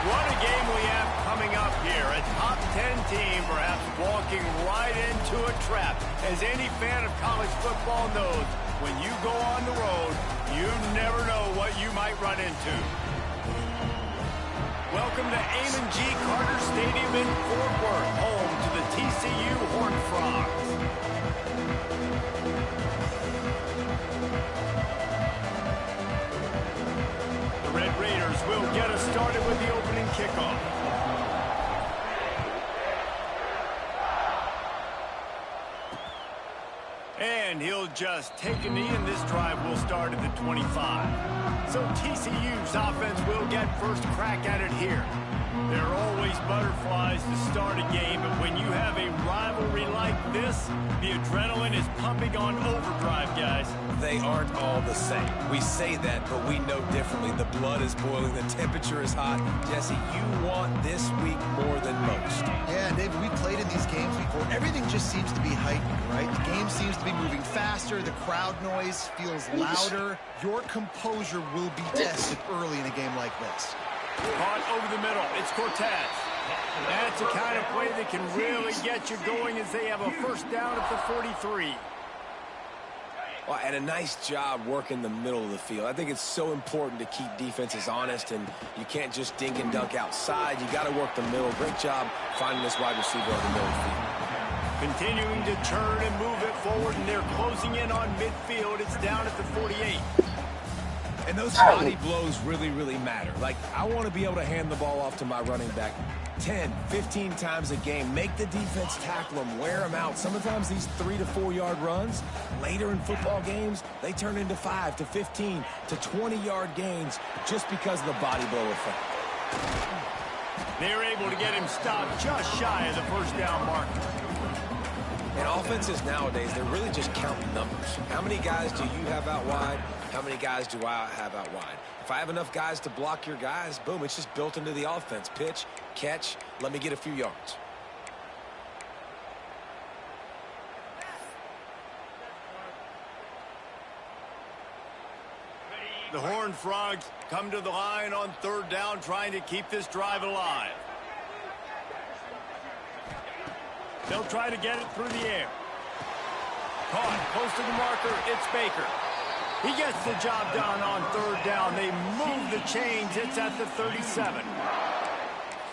What a game we have coming up here. A top 10 team perhaps walking right into a trap. As any fan of college football knows, when you go on the road, you never know what you might run into. Welcome to Amon G. Carter Stadium in Fort Worth, home to the TCU Horned Frogs. The Red Raiders will get us started with the opening kickoff. And he'll just take a knee, and this drive will start at the 25. So TCU's offense will get first crack at it here. There are always butterflies to start a game, but when you have a rivalry like this, the adrenaline is pumping on overdrive, guys. They aren't all the same. We say that, but we know differently. The blood is boiling. The temperature is hot. Jesse, you want this week more than most. Yeah, David, we played in these games before. Everything just seems to be heightened, right? The game seems to be moving faster. The crowd noise feels louder. Your composure will be tested early in a game like this. Caught over the middle. It's Cortez. That's the kind of play that can really get you going as they have a first down at the 43. Well, and a nice job working the middle of the field. I think it's so important to keep defenses honest, and you can't just dink and dunk outside. You got to work the middle. Great job finding this wide receiver on the middle of the field. Continuing to turn and move it forward, and they're closing in on midfield. It's down at the 48. And those body blows really, really matter. Like, I want to be able to hand the ball off to my running back 10, 15 times a game. Make the defense tackle them, wear them out. Sometimes these 3 to 4 yard runs, later in football games, they turn into 5 to 15 to 20 yard gains just because of the body blow effect. They're able to get him stopped just shy of the first down mark. And offenses nowadays, they're really just counting numbers. How many guys do you have out wide? How many guys do I have out wide? If I have enough guys to block your guys, boom, it's just built into the offense. Pitch, catch, let me get a few yards. The Horned Frogs come to the line on third down, trying to keep this drive alive. They'll try to get it through the air. Caught close to the marker. It's Baker. He gets the job done on third down. They move the chains. It's at the 37.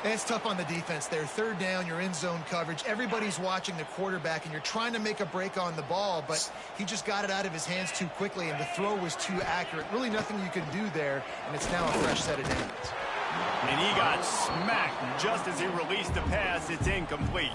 And it's tough on the defense there. Third down, you're in zone coverage. Everybody's watching the quarterback, and you're trying to make a break on the ball, but he just got it out of his hands too quickly, and the throw was too accurate. Really nothing you could do there, and it's now a fresh set of downs. And he got smacked just as he released the pass. It's incomplete.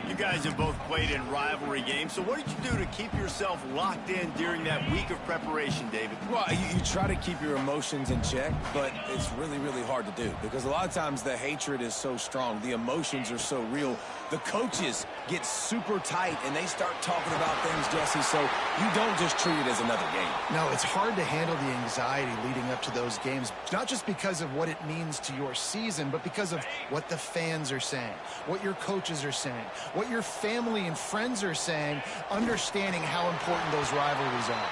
You guys have both played in rivalry games, so what did you do to keep yourself locked in during that week of preparation, David? Well, you try to keep your emotions in check, but it's really, really hard to do because a lot of times the hatred is so strong. The emotions are so real. The coaches get super tight, and they start talking about things, Jesse, so you don't just treat it as another game. No, it's hard to handle the anxiety leading up to those games, not just because of what it means to your season, but because of what the fans are saying, what your coaches are saying, what your family and friends are saying, understanding how important those rivalries are.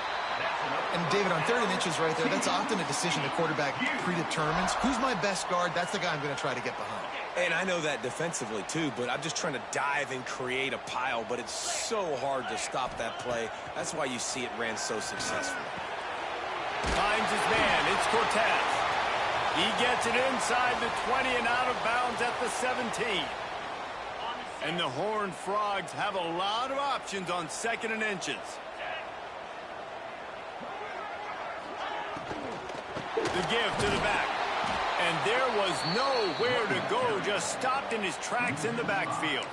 And, David, on 3rd and inches right there, that's often a decision the quarterback predetermines. Who's my best guard? That's the guy I'm going to try to get behind. And I know that defensively, too, but I'm just trying to dive and create a pile, but it's so hard to stop that play. That's why you see it ran so successfully. Finds his man. It's Cortez. He gets it inside the 20 and out of bounds at the 17. And the Horned Frogs have a lot of options on 2nd and inches. The give to the back. And there was nowhere to go, just stopped in his tracks in the backfield.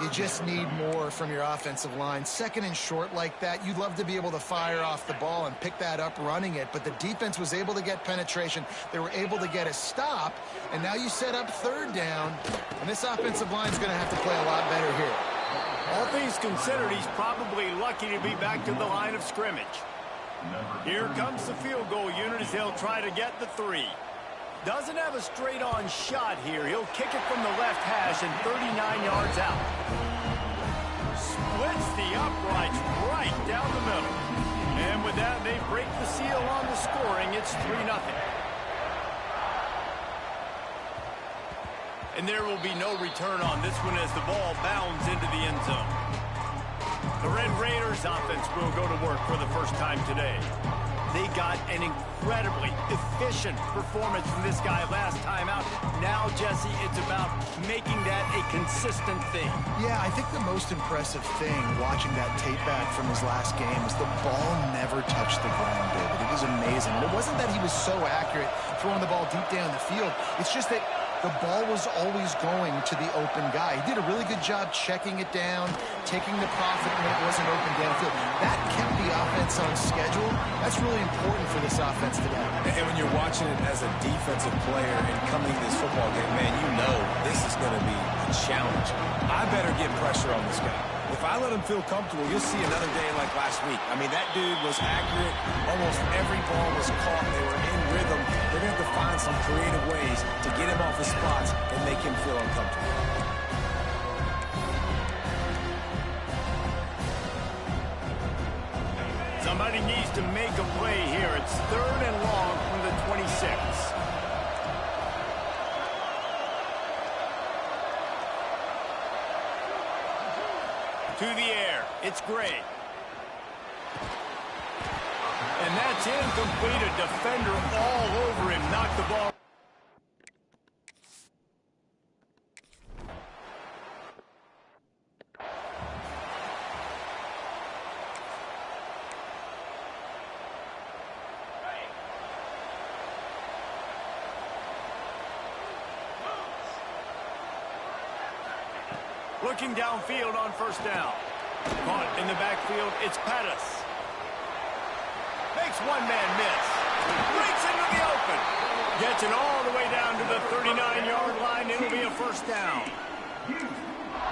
You just need more from your offensive line. 2nd and short like that, you'd love to be able to fire off the ball and pick that up running it, but the defense was able to get penetration. They were able to get a stop, and now you set up 3rd down, and this offensive line is going to have to play a lot better here. All things considered, he's probably lucky to be back to the line of scrimmage. Here comes the field goal unit as they'll try to get the 3. Doesn't have a straight-on shot here. He'll kick it from the left hash and 39 yards out. Splits the uprights right down the middle. And with that, they break the seal on the scoring. It's 3-0. And there will be no return on this one as the ball bounds into the end zone. The Red Raiders offense will go to work for the first time today. They got an incredibly efficient performance from this guy last time out. Now, Jesse, it's about making that a consistent thing. Yeah, I think the most impressive thing watching that tape back from his last game is the ball never touched the ground, David. It was amazing. And it wasn't that he was so accurate throwing the ball deep down the field. It's just that the ball was always going to the open guy. He did a really good job checking it down, taking the profit when it wasn't open downfield. That kept the offense on schedule. That's really important for this offense today. And when you're watching it as a defensive player and coming to this football game, man, you know this is going to be a challenge. I better get pressure on this guy. If I let him feel comfortable, you'll see another day like last week. I mean, that dude was accurate. Almost every ball was caught. They were in rhythm. They're going to have to find some creative ways to get him off his spots and make him feel uncomfortable. Somebody needs to make a play here. It's 3rd and long from the 26. To the air. It's Gray. And that's incomplete. A defender all over him. Knocked the ball. Looking downfield on 1st down. Caught in the backfield, it's Pettis. Makes one man miss. Breaks into the open. Gets it all the way down to the 39-yard line. It'll be a 1st down.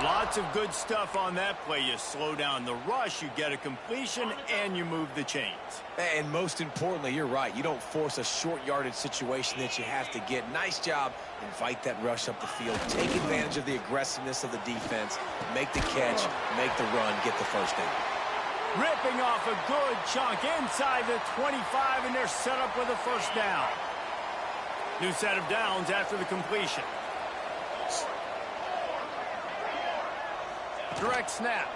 Lots of good stuff on that play. You slow down the rush, you get a completion, and you move the chains. And most importantly, you're right. You don't force a short yardage situation that you have to get. Nice job. Invite that rush up the field. Take advantage of the aggressiveness of the defense. Make the catch, make the run, get the 1st down. Ripping off a good chunk inside the 25, and they're set up with a 1st down. New set of downs after the completion. Direct snap.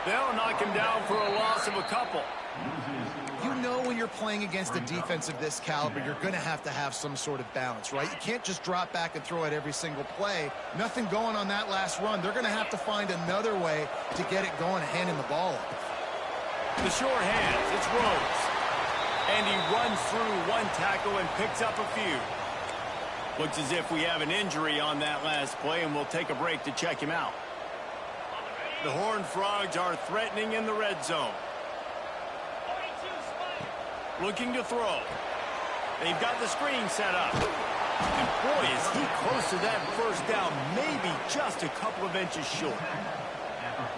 They'll knock him down for a loss of a couple. You know when you're playing against a defense of this caliber, you're going to have some sort of balance, right? You can't just drop back and throw it every single play. Nothing going on that last run. They're going to have to find another way to get it going, handing the ball off. The short hands, it's Rhodes. And he runs through one tackle and picks up a few. Looks as if we have an injury on that last play, and we'll take a break to check him out. The Horned Frogs are threatening in the red zone. Looking to throw. They've got the screen set up. And boy, is he close to that 1st down, maybe just a couple of inches short.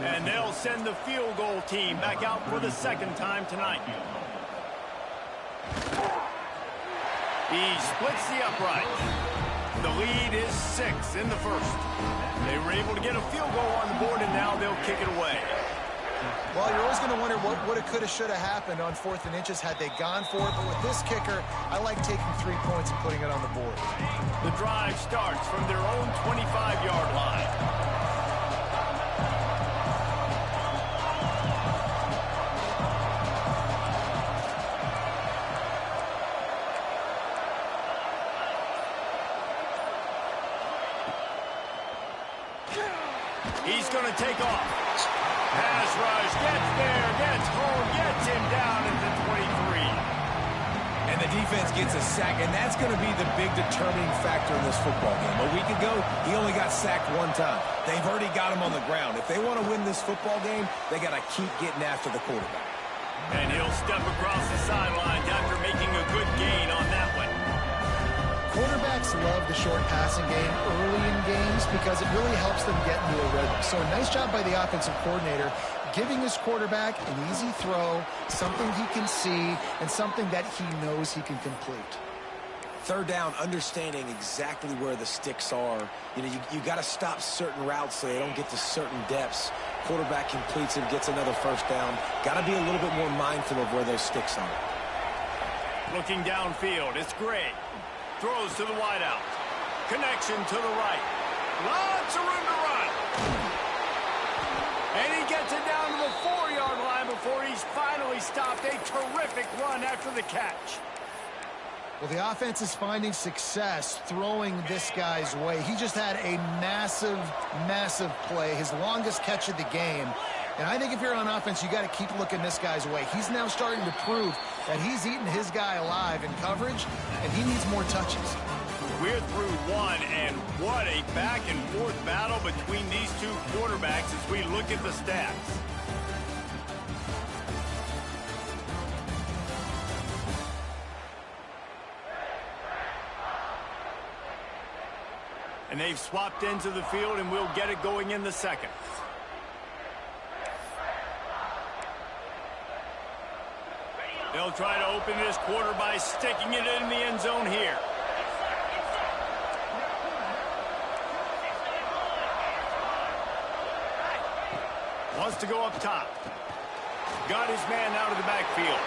And they'll send the field goal team back out for the 2nd time tonight. He splits the upright. The lead is 6 in the 1st. They were able to get a field goal on the board, and now they'll kick it away. Well, you're always going to wonder what would have, could have, should have happened on 4th and inches had they gone for it. But with this kicker, I like taking 3 points and putting it on the board. The drive starts from their own 25-yard line. He's going to take off. Pass rush, gets there, gets home, gets him down at the 23. And the defense gets a sack, and that's going to be the big determining factor in this football game. A week ago, he only got sacked 1 time. They've already got him on the ground. If they want to win this football game, they got to keep getting after the quarterback. And he'll step across the sidelines after making a good gain on that one. Quarterbacks love the short passing game early in games because it really helps them get into a rhythm. So a nice job by the offensive coordinator giving his quarterback an easy throw, something he can see, and something that he knows he can complete. 3rd down, understanding exactly where the sticks are. You know, you got to stop certain routes so they don't get to certain depths. Quarterback completes and gets another 1st down. Got to be a little bit more mindful of where those sticks are. Looking downfield, it's Gray. Throws to the wideout. connection to the right. Lots of room to run. And he gets it down to the 4-yard line before he's finally stopped. A terrific run after the catch. Well, the offense is finding success throwing this guy's way. He just had a massive, massive play, his longest catch of the game. And I think if you're on offense, you got to keep looking this guy's way. He's now starting to prove that he's eating his guy alive in coverage, and he needs more touches. We're through one, and what a back-and-forth battle between these two quarterbacks as we look at the stats. And they've swapped ends of the field, and we'll get it going in the second. They'll try to open this quarter by sticking it in the end zone here. Wants to go up top. Got his man out of the backfield.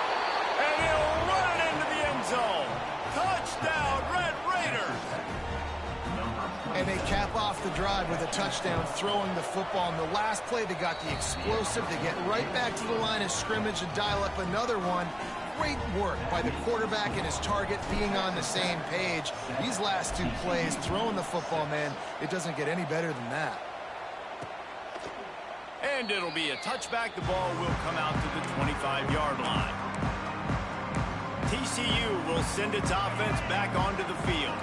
And he'll run it into the end zone. Touchdown, Red Raiders! And they cap off the drive with a touchdown, throwing the football. In the last play, they got the explosive. They get right back to the line of scrimmage and dial up another one. Great work by the quarterback and his target being on the same page. These last two plays, throwing the football, man, it doesn't get any better than that. And it'll be a touchback. The ball will come out to the 25-yard line. TCU will send its offense back onto the field.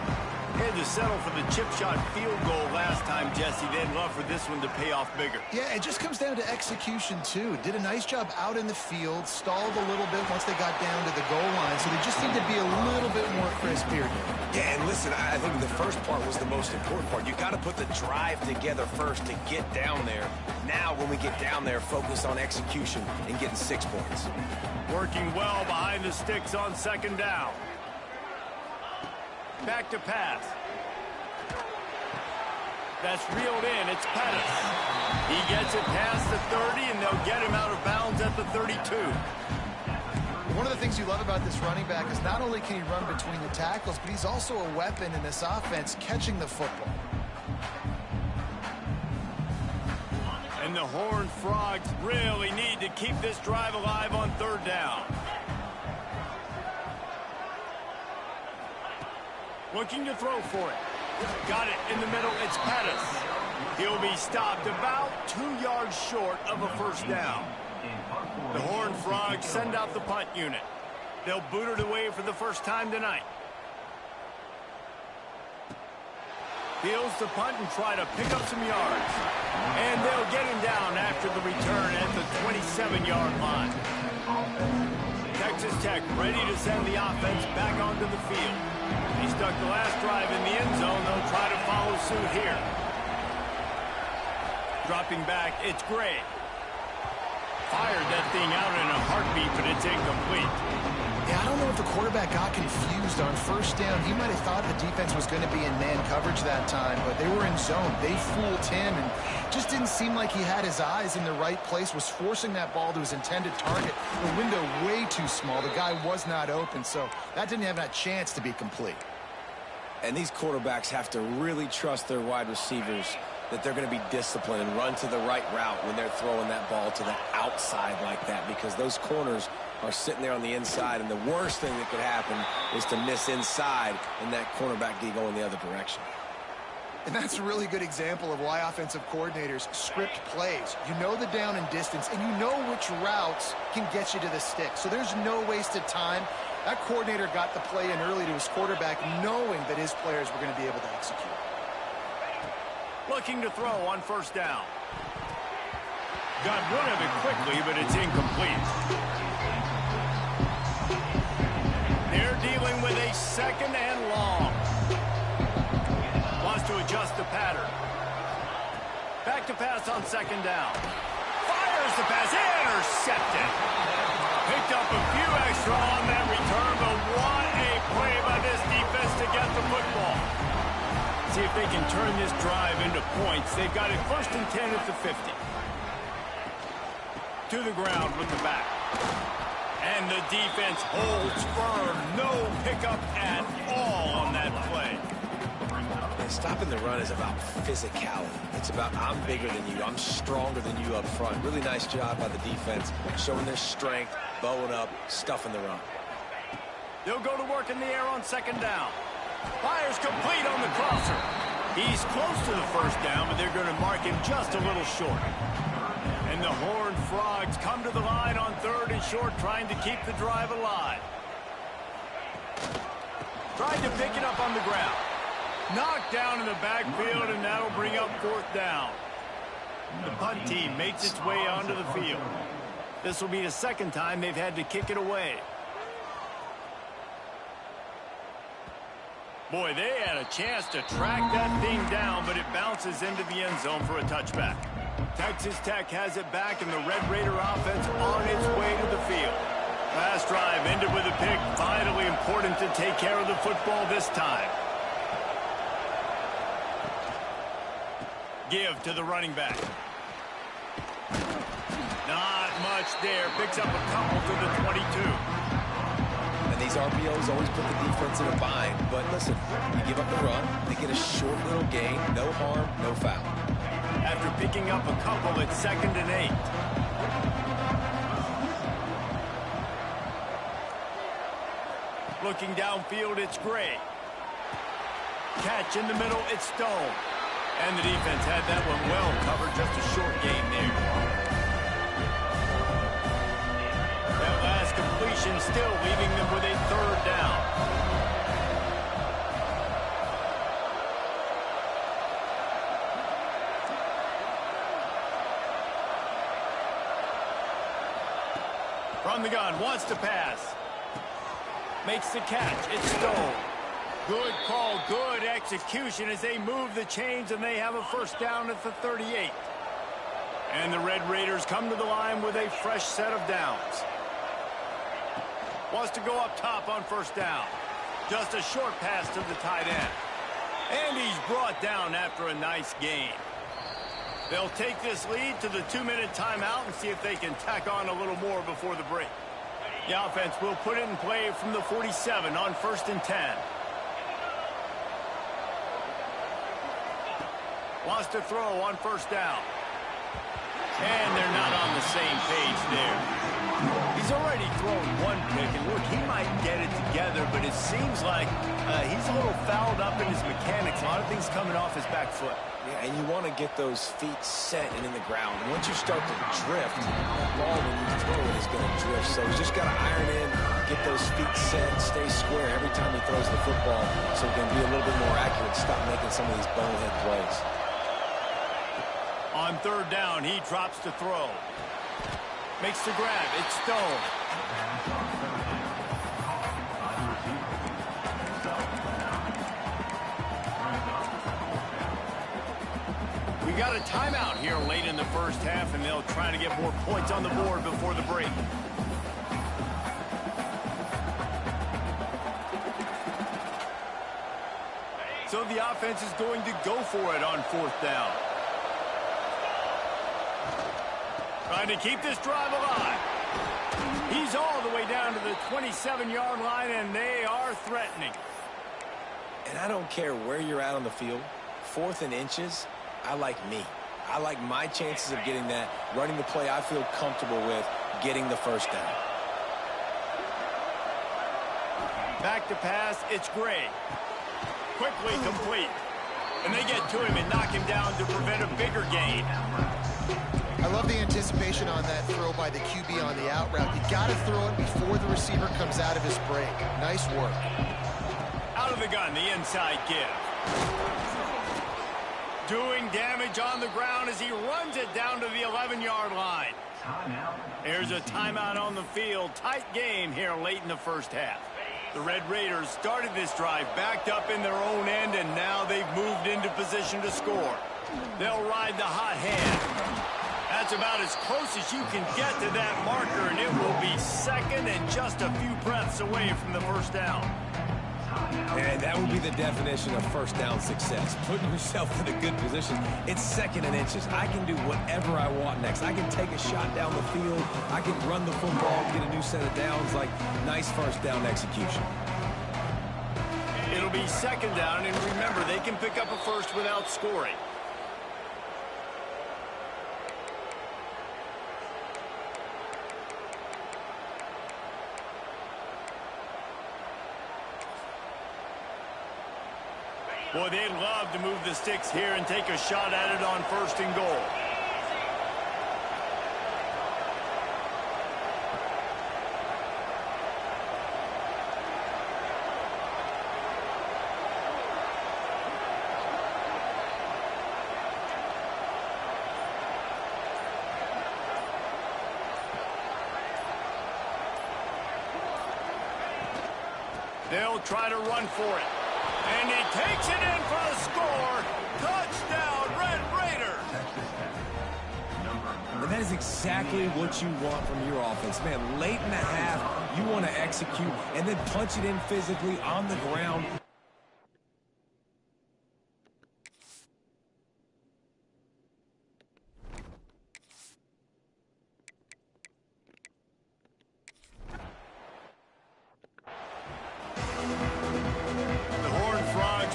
Had to settle for the chip shot field goal last time, Jesse. They'd love for this one to pay off bigger. Yeah, it just comes down to execution, too. Did a nice job out in the field, stalled a little bit once they got down to the goal line, so they just need to be a little bit more crisp here. Yeah, and listen, I think the first part was the most important part. You got to put the drive together first to get down there. Now, when we get down there, focus on execution and getting 6 points. Working well behind the sticks on second down. Back to pass. That's reeled in. It's Pettis. He gets it past the 30, and they'll get him out of bounds at the 32. One of the things you love about this running back is not only can he run between the tackles, but he's also a weapon in this offense, catching the football. And the Horned Frogs really need to keep this drive alive on third down. Looking to throw for it. Got it in the middle. It's Pettis. He'll be stopped about 2 yards short of a first down. The Horned Frogs send out the punt unit. They'll boot it away for the first time tonight. Fields the punt and try to pick up some yards. And they'll get him down after the return at the 27-yard line. Texas Tech ready to send the offense back onto the field. He stuck the last drive in the end zone. They'll try to follow suit here. Dropping back, it's Gray. Fired that thing out in a heartbeat, but it's incomplete. Yeah, I don't know if the quarterback got confused on first down. He might have thought the defense was going to be in man coverage that time, but they were in zone. They fooled him and just didn't seem like he had his eyes in the right place, was forcing that ball to his intended target. The window way too small. The guy was not open, so that didn't have that chance to be complete. And these quarterbacks have to really trust their wide receivers that they're going to be disciplined and run to the right route when they're throwing that ball to the outside like that, because those corners are sitting there on the inside, and the worst thing that could happen is to miss inside and that cornerback be going the other direction. And that's a really good example of why offensive coordinators script plays. You know the down and distance, and you know which routes can get you to the stick. So there's no wasted time. That coordinator got the play in early to his quarterback, knowing that his players were going to be able to execute. Looking to throw on first down. Got rid of it quickly, but it's incomplete. They're dealing with a second and long. Wants to adjust the pattern. Back to pass on second down. Fires the pass. Intercepted. Picked up a few extra on that return, but what a play by this defense to get the football. See if they can turn this drive into points. They've got it first and 10 at the 50. To the ground with the back. And the defense holds firm. No pickup at all on that play. Stopping the run is about physicality. It's about I'm bigger than you. I'm stronger than you up front. Really nice job by the defense, showing their strength, bowing up, stuffing the run. They'll go to work in the air on second down. Fires complete on the crosser. He's close to the first down, but they're going to mark him just a little short. And the Horned Frogs come to the line on third and short, trying to keep the drive alive. Tried to pick it up on the ground. Knocked down in the backfield, and that'll bring up fourth down. The punt team makes its way onto the field. This will be the second time they've had to kick it away. Boy, they had a chance to track that thing down, but it bounces into the end zone for a touchback. Texas Tech has it back, and the Red Raider offense on its way to the field. Last drive ended with a pick. Vitally important to take care of the football this time. Give to the running back. Not much there. Picks up a couple to the 22. And these RPOs always put the defense in a bind. But listen, you give up the run, they get a short little gain. No harm, no foul. After picking up a couple, it's 2nd and 8. Looking downfield, it's Gray. Catch in the middle, it's Stone. And the defense had that one well covered, just a short gain there. That last completion still leaving them with a third down. From the gun, wants to pass. Makes the catch, it's Stone. Good call, good execution as they move the chains, and they have a first down at the 38. And the Red Raiders come to the line with a fresh set of downs. Wants to go up top on first down. Just a short pass to the tight end. And he's brought down after a nice gain. They'll take this lead to the 2-minute timeout and see if they can tack on a little more before the break. The offense will put it in play from the 47 on 1st and 10. Wants to throw on first down. And they're not on the same page there. He's already thrown one pick, and look, he might get it together, but it seems like he's a little fouled up in his mechanics. A lot of things coming off his back foot. Yeah, and you want to get those feet set and in the ground. Once you start to drift, that ball, when you throw it, is going to drift. So he's just got to iron in, get those feet set, stay square every time he throws the football so he can be a little bit more accurate, stop making some of these bonehead plays. On third down, he drops to throw. Makes the grab. It's Stone. We got a timeout here late in the first half, and they'll try to get more points on the board before the break. So the offense is going to go for it on fourth down. Trying to keep this drive alive. He's all the way down to the 27-yard line, and they are threatening. And I don't care where you're at on the field. 4th and inches, I like me. I like my chances of getting that, running the play I feel comfortable with, getting the first down. Back to pass, it's Gray. Quickly complete. And they get to him and knock him down to prevent a bigger gain. I love the anticipation on that throw by the QB on the out route. You got to throw it before the receiver comes out of his break. Nice work. Out of the gun, the inside give. Doing damage on the ground as he runs it down to the 11-yard line. There's a timeout on the field. Tight game here late in the first half. The Red Raiders started this drive backed up in their own end, and now they've moved into position to score. They'll ride the hot hand. That's about as close as you can get to that marker, and it will be second and just a few breaths away from the first down. And that would be the definition of first down success. Putting yourself in a good position. It's 2nd and inches. I can do whatever I want next. I can take a shot down the field. I can run the football, get a new set of downs. Like, nice first down execution. It'll be second down, and remember, they can pick up a first without scoring. Boy, they'd love to move the sticks here and take a shot at it on first and goal. They'll try to run for it. And he takes it in for the score. Touchdown, Red Raiders. And that is exactly what you want from your offense. Man, late in the half, you want to execute and then punch it in physically on the ground.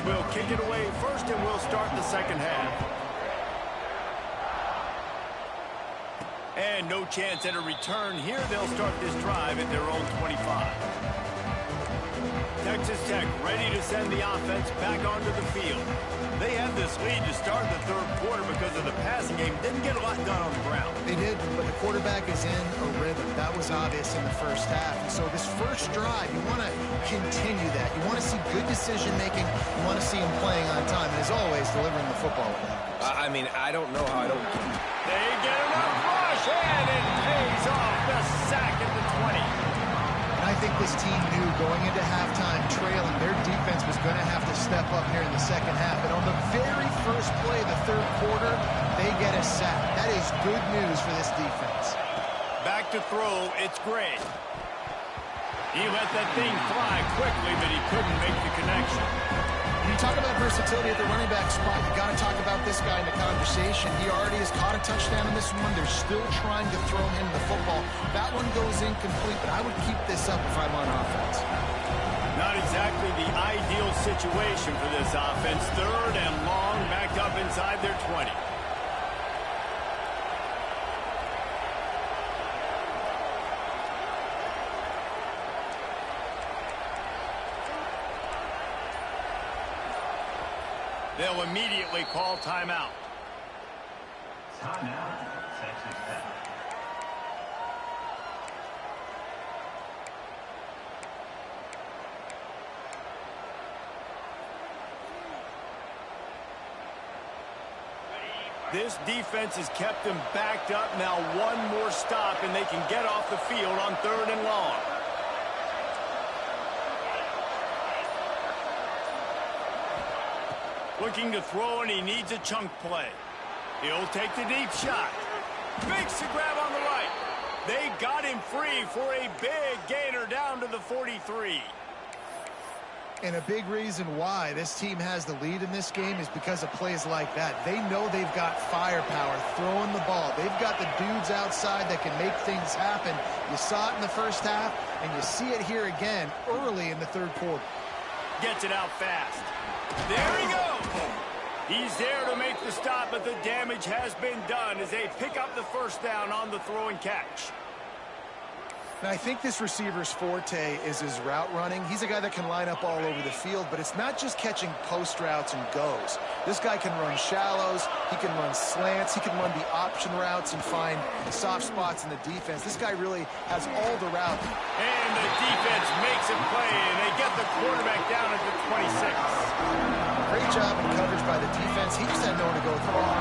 Will kick it away first, and we'll start the second half. And no chance at a return here. They'll start this drive at their own 25. Texas Tech ready to send the offense back onto the field. They had this lead to start the third quarter because of the passing game. Didn't get a lot done on the ground. They did, but the quarterback is in a rhythm. That was obvious in the first half. And so this first drive, you want to continue that. You want to see good decision-making. You want to see him playing on time. And as always, delivering the football. I mean, I don't know how I don't get it. They get him up rush, and it pays off. The sack at the 20. I think this team knew going into halftime trailing, their defense was going to have to step up here in the second half. And on the very first play of the third quarter, they get a sack. That is good news for this defense. Back to throw, it's Gray. He let that thing fly quickly, but he couldn't make the connection. When you talk about versatility at the running back spot, you got to talk about this guy in the conversation. He already has caught a touchdown in this one. They're still trying to throw him the football. That one goes incomplete, but I would keep this up if I'm on offense. Not exactly the ideal situation for this offense. Third and long, backed up inside their 20. They'll immediately call timeout. Timeout, Texas Tech. This defense has kept them backed up. Now one more stop, and they can get off the field on third and long. Looking to throw, and he needs a chunk play. He'll take the deep shot. Makes the grab on the right. They got him free for a big gainer down to the 43. And a big reason why this team has the lead in this game is because of plays like that. They know they've got firepower throwing the ball. They've got the dudes outside that can make things happen. You saw it in the first half, and you see it here again early in the third quarter. Gets it out fast. There he goes. He's there to make the stop, but the damage has been done as they pick up the first down on the throw and catch. And I think this receiver's forte is his route running. He's a guy that can line up all over the field, but it's not just catching post routes and goes. This guy can run shallows, he can run slants, he can run the option routes and find soft spots in the defense. This guy really has all the route. And the defense makes a play, and they get the quarterback down at the 26. Great job in coverage by the defense. He just had nowhere to go with the ball.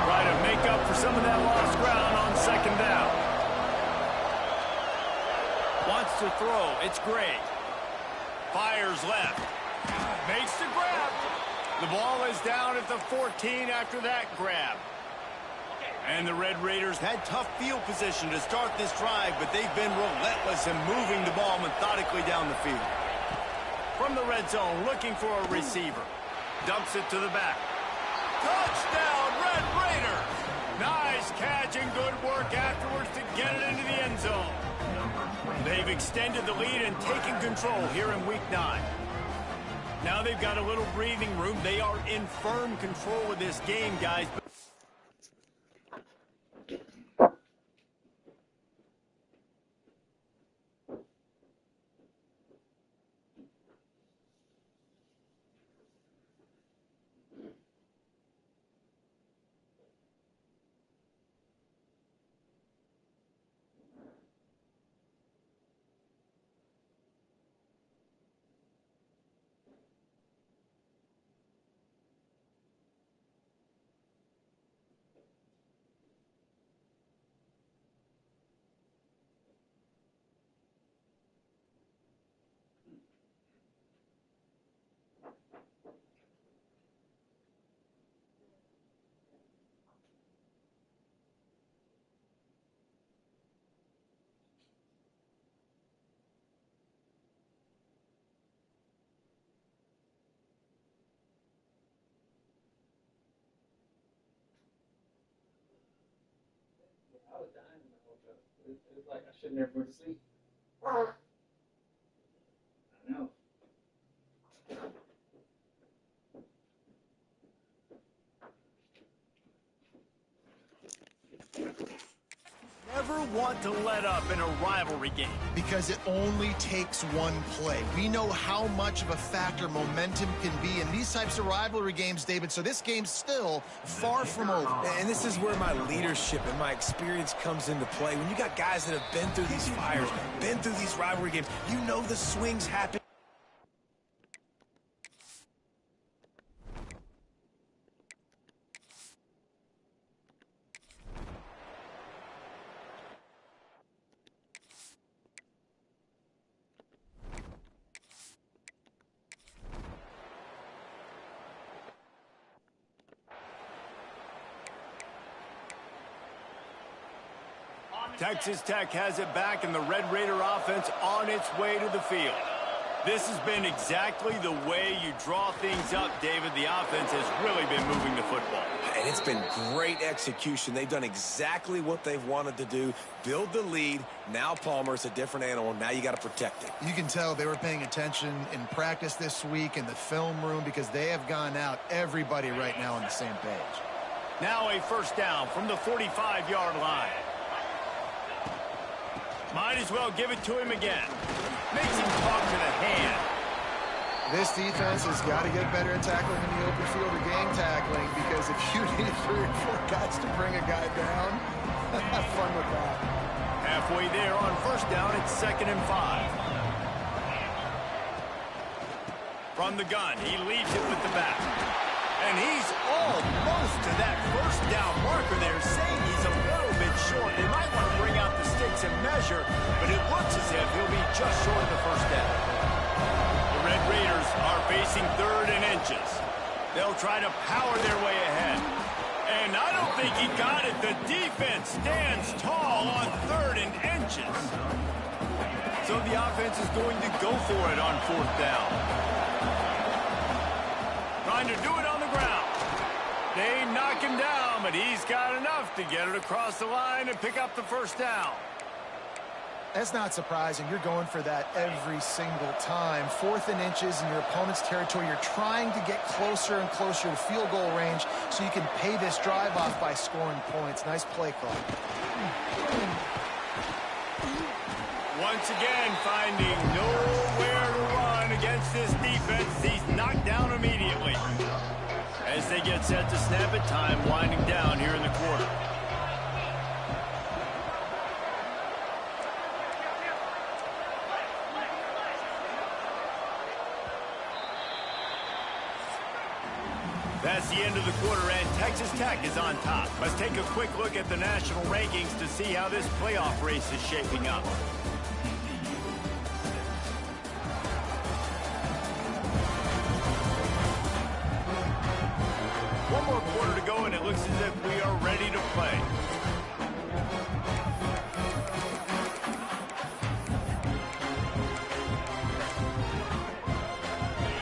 Try to make up for some of that lost ground on second down. Wants to throw. It's Gray. Fires left. Makes the grab. The ball is down at the 14 after that grab. And the Red Raiders had tough field position to start this drive, but they've been relentless in moving the ball methodically down the field. From the red zone, looking for a receiver. Dumps it to the back. Touchdown, Red Raiders! Nice catch and good work afterwards to get it into the end zone. They've extended the lead and taken control here in Week 9. Now they've got a little breathing room. They are in firm control of this game, guys. I was dying in my hotel. It was like I should never go to sleep. I know. Never want to let up in a rivalry game. Because it only takes one play. We know how much of a factor momentum can be in these types of rivalry games, David, so this game's still far from over. And this is where my leadership and my experience comes into play. When you got guys that have been through these fires, been through these rivalry games, you know the swings happen. Texas Tech has it back, and the Red Raider offense on its way to the field. This has been exactly the way you draw things up, David. The offense has really been moving the football. And it's been great execution. They've done exactly what they've wanted to do. Build the lead. Now Palmer's a different animal. Now you got to protect it. You can tell they were paying attention in practice this week in the film room because they have gone out, everybody right now on the same page. Now a first down from the 45-yard line. Might as well give it to him again. Makes him talk to the hand. This defense has got to get better at tackling in the open field or gang tackling, because if you need 3 or 4 guys to bring a guy down, have fun with that. Halfway there on first down, it's 2nd and 5. From the gun, he leaves it with the back. And he's almost to that first down marker there, saying he's a little bit short. They might want to bring out the sticks and measure, but it looks as if he'll be just short of the first down. The Red Raiders are facing 3rd and inches. They'll try to power their way ahead. And I don't think he got it. The defense stands tall on 3rd and inches. So the offense is going to go for it on 4th down. Trying to do it on the ground. They knock him down, but he's got enough to get it across the line and pick up the first down. That's not surprising. You're going for that every single time. 4th and inches in your opponent's territory. You're trying to get closer and closer to field goal range so you can pay this drive off by scoring points. Nice play call. Once again, finding nowhere to run against this defense. He's knocked down immediately. As they get set to snap it, time winding down here in the quarter. That's the end of the quarter, and Texas Tech is on top. Let's take a quick look at the national rankings to see how this playoff race is shaping up. One more quarter to go, and it looks as if we are ready to play.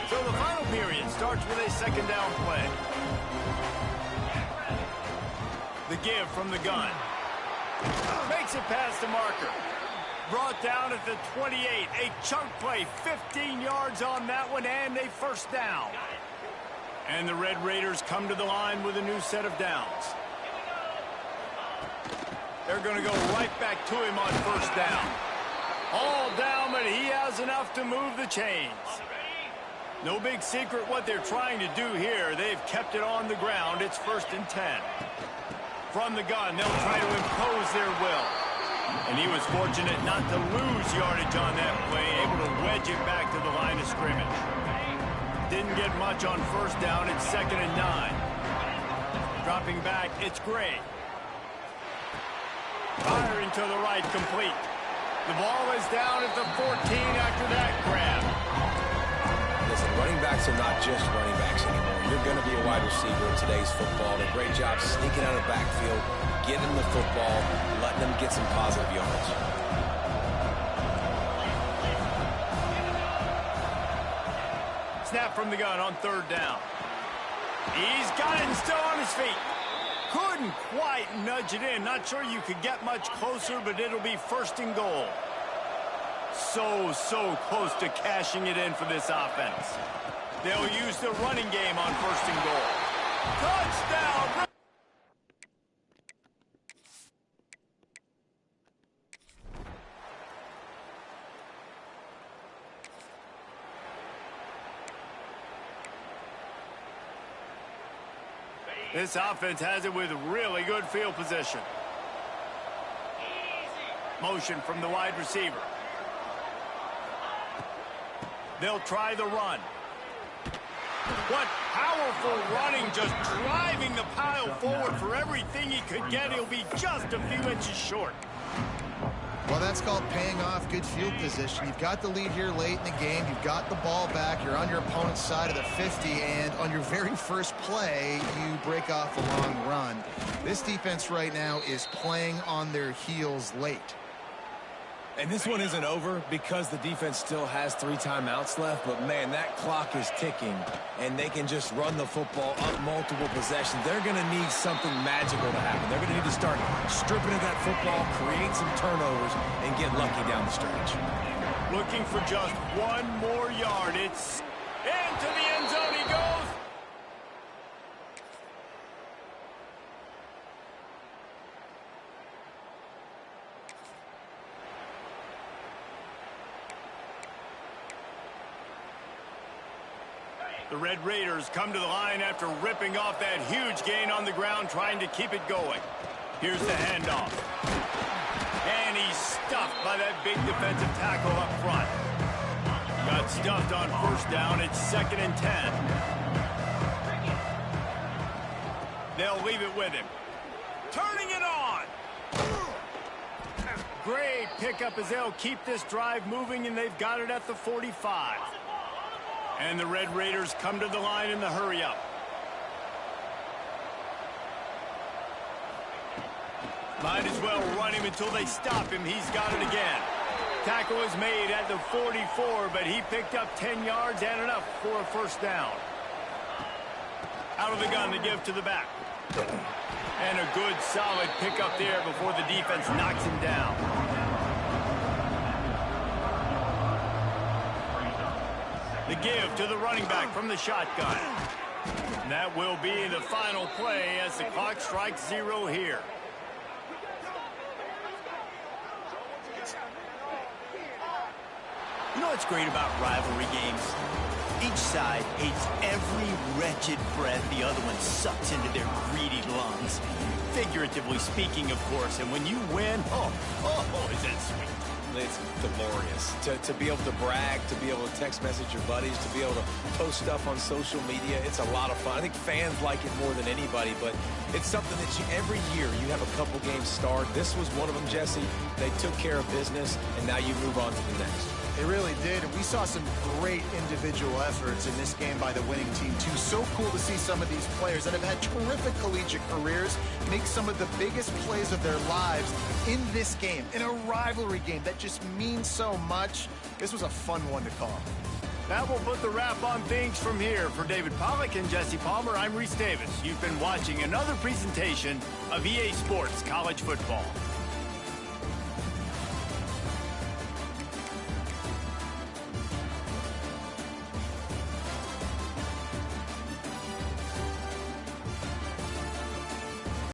So the final period starts with a 2nd down play. The give from the gun. Makes it past the marker. Brought down at the 28. A chunk play, 15 yards on that one, and a first down. And the Red Raiders come to the line with a new set of downs. They're going to go right back to him on first down. All down, but he has enough to move the chains. No big secret what they're trying to do here. They've kept it on the ground. It's 1st and 10. From the gun, they'll try to impose their will. And he was fortunate not to lose yardage on that play, able to wedge it back to the line of scrimmage. Didn't get much on first down. It's 2nd and 9. Dropping back, it's Gray. Firing to the right, complete. The ball is down at the 14 after that grab. Listen, running backs are not just running backs anymore. You're going to be a wide receiver in today's football. A great job sneaking out of the backfield, getting the football, letting them get some positive yards. Snap from the gun on 3rd down. He's got it and still on his feet. Couldn't quite nudge it in. Not sure you could get much closer, but it'll be 1st and goal. So close to cashing it in for this offense. They'll use the running game on 1st and goal. Touchdown! This offense has it with really good field position. Motion from the wide receiver. They'll try the run. What powerful running, just driving the pile forward for everything he could get. He'll be just a few inches short. Well, that's called paying off good field position. You've got the lead here late in the game. You've got the ball back. You're on your opponent's side of the 50, and on your very first play, you break off a long run. This defense right now is playing on their heels late. And this one isn't over because the defense still has 3 timeouts left, but man, that clock is ticking, and they can just run the football up multiple possessions. They're going to need something magical to happen. They're going to need to start stripping at that football, create some turnovers, and get lucky down the stretch. Looking for just 1 more yard. It's into the end zone he goes. The Red Raiders come to the line after ripping off that huge gain on the ground, trying to keep it going. Here's the handoff. And he's stuffed by that big defensive tackle up front. Got stuffed on first down. It's 2nd and 10. They'll leave it with him. Turning it on. Great pickup as they'll keep this drive moving, and they've got it at the 45. And the Red Raiders come to the line in the hurry-up. Might as well run him until they stop him. He's got it again. Tackle was made at the 44, but he picked up 10 yards and enough for a first down. Out of the gun to give to the back. And a good, solid pickup there before the defense knocks him down. The give to the running back from the shotgun. And that will be the final play as the clock strikes 0 here. You know what's great about rivalry games? Each side hates every wretched breath the other one sucks into their greedy lungs. Figuratively speaking, of course. And when you win, oh, is that sweet. It's glorious to be able to brag, to be able to text message your buddies, to be able to post stuff on social media. It's a lot of fun. I think fans like it more than anybody, but it's something that every year you have a couple games start. This was one of them, Jesse. They took care of business, and now you move on to the next. They really did, and we saw some great individual efforts in this game by the winning team, too. So cool to see some of these players that have had terrific collegiate careers make some of the biggest plays of their lives in this game, in a rivalry game that just means so much. This was a fun one to call. That will put the wrap on things from here. For David Pollack and Jesse Palmer, I'm Reese Davis. You've been watching another presentation of EA Sports College Football.